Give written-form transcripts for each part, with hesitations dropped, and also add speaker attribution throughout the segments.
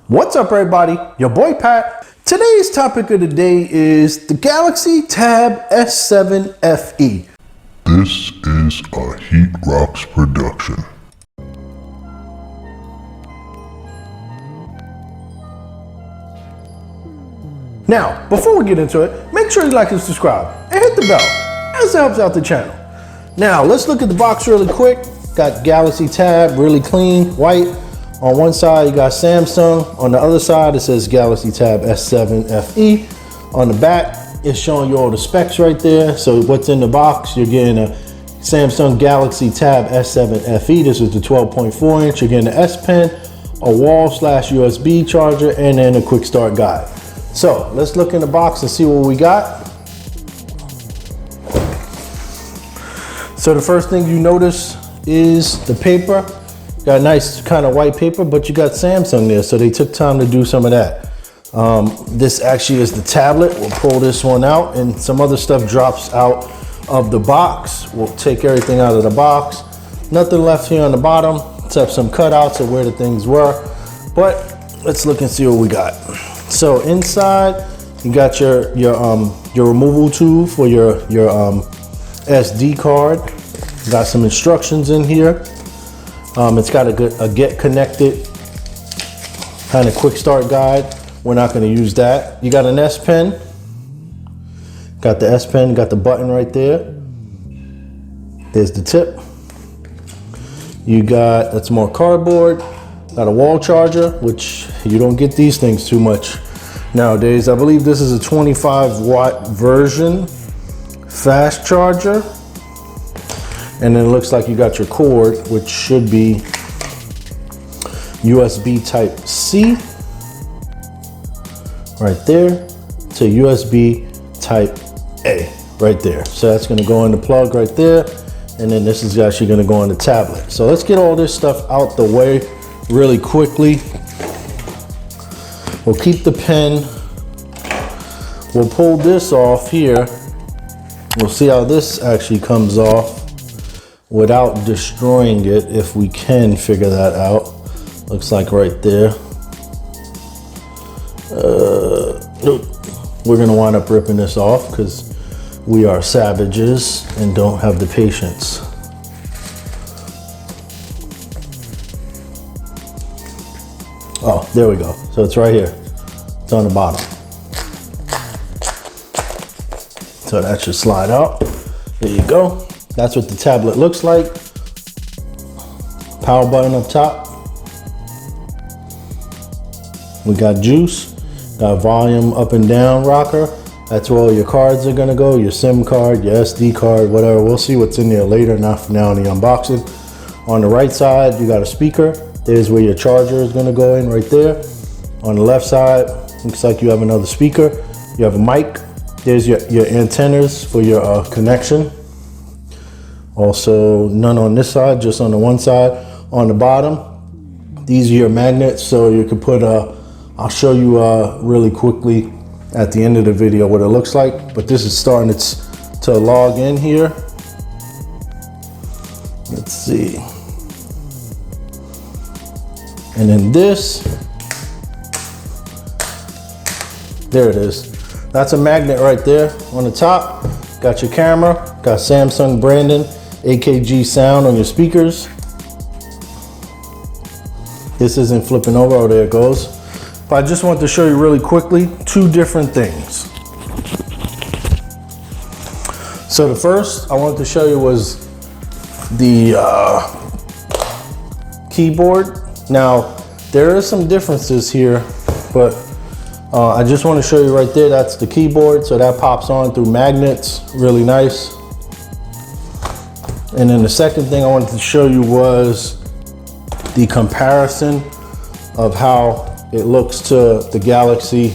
Speaker 1: What's up, everybody? Your boy Pat. Today's topic of the day is the Galaxy Tab S7 FE.
Speaker 2: This is a Heat Rocks production.
Speaker 1: Now, before we get into it, make sure you like and subscribe and hit the bell, as it helps out the channel. Now, let's look at the box really quick. Got Galaxy Tab, really clean, white. On one side, you got Samsung. On the other side, it says Galaxy Tab S7 FE. On the back, it's showing you all the specs right there. So what's in the box, you're getting a Samsung Galaxy Tab S7 FE. This is the 12.4 inch. You're getting an S Pen, a wall/USB charger, and then a quick start guide. So let's look in the box and see what we got. So the first thing you notice is the paper. Got a nice kind of white paper, but you got Samsung there, so they took time to do some of that. This actually is the tablet. We'll pull this one out, and some other stuff drops out of the box. We'll take everything out of the box. Nothing left here on the bottom, except some cutouts of where the things were. But let's look and see what we got. So inside, you got your removal tool for your SD card. Got some instructions in here. It's got a get connected kind of quick start guide. We're not going to use that. You got an S Pen. Got the S Pen, got the button right there. There's the tip. You got, that's more cardboard. Got a wall charger, which you don't get these things too much nowadays. I believe this is a 25-watt version, fast charger. And then it looks like you got your cord, which should be USB type C right there to USB type A right there. So that's gonna go in the plug right there. And then this is actually gonna go on the tablet. So let's get all this stuff out the way really quickly. We'll keep the pen. We'll pull this off here. We'll see how this actually comes off without destroying it, if we can figure that out. Looks like right there. We're gonna wind up ripping this off because we are savages and don't have the patience. Oh, there we go. So it's right here. It's on the bottom. So that should slide out. There you go. That's what the tablet looks like. Power button up top. We got juice, got volume up and down rocker. That's where all your cards are gonna go, your SIM card, your SD card, whatever. We'll see what's in there later, not for now in the unboxing. On the right side, you got a speaker. There's where your charger is gonna go in right there. On the left side, looks like you have another speaker. You have a mic. There's your antennas for your connection. Also, none on this side, just on the one side. On the bottom, these are your magnets, so you can put I'll show you really quickly at the end of the video what it looks like, but this is starting to log in here. Let's see. And then this, there it is. That's a magnet right there on the top. Got your camera, got Samsung branding, AKG sound on your speakers. This isn't flipping over. Oh, there it goes. But I just want to show you really quickly two different things. So the first I wanted to show you was the keyboard. Now, there is some differences here, but I just want to show you right there. That's the keyboard. So that pops on through magnets. Really nice. And then the second thing I wanted to show you was the comparison of how it looks to the Galaxy.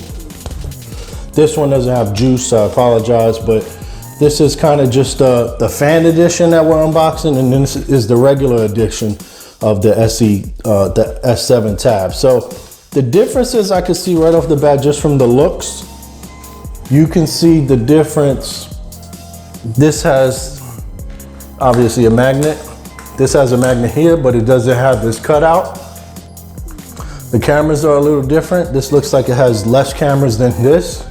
Speaker 1: This one doesn't have juice, I apologize, but this is kind of just the fan edition that we're unboxing, and then this is the regular edition of the the S7 Tab. So the differences I could see right off the bat just from the looks. You can see the difference. This has obviously a magnet. This has a magnet here, but it doesn't have this cutout. The cameras are a little different. This looks like it has less cameras than this.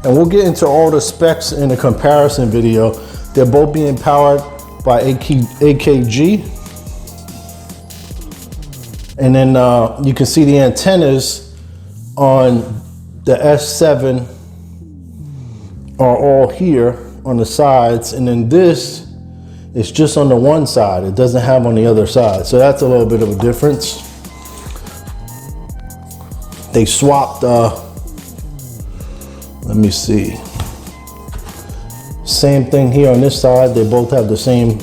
Speaker 1: And we'll get into all the specs in the comparison video. They're both being powered by AKG. And then you can see the antennas on the S7 are all here on the sides. And then this is just on the one side. It doesn't have on the other side. So that's a little bit of a difference. They swapped, let me see. Same thing here on this side. They both have the same,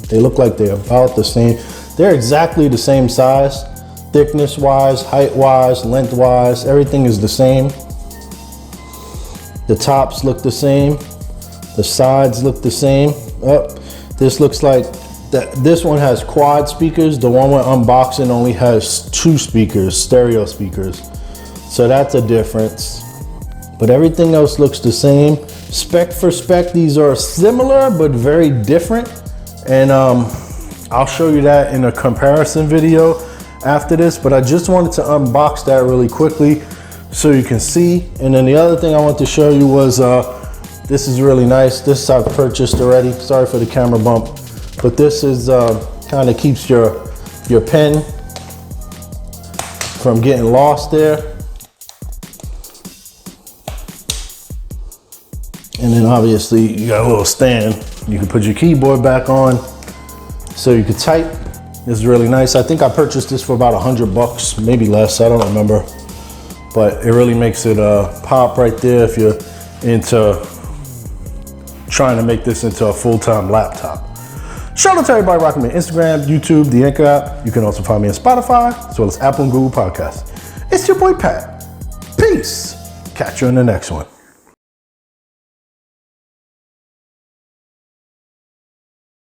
Speaker 1: they look like they're about the same. They're exactly the same size, thickness wise, height wise, length wise, everything is the same. The tops look the same. The sides look the same. This looks like that. This one has quad speakers. The one we're unboxing only has 2 speakers, stereo speakers. So that's a difference. But everything else looks the same. Spec for spec, these are similar but very different. And I'll show you that in a comparison video after this. But I just wanted to unbox that really quickly so you can see. And then the other thing I want to show you was this is really nice. This I've purchased already. Sorry for the camera bump. But this is kind of keeps your pen from getting lost there. And then obviously you got a little stand. You can put your keyboard back on so you can type. This is really nice. I think I purchased this for about $100, maybe less, I don't remember. But it really makes it pop right there if you're into trying to make this into a full-time laptop. Shout out to everybody rocking me on Instagram, YouTube, the Anchor app. You can also find me on Spotify, as well as Apple and Google Podcasts. It's your boy Pat. Peace. Catch you in the next one.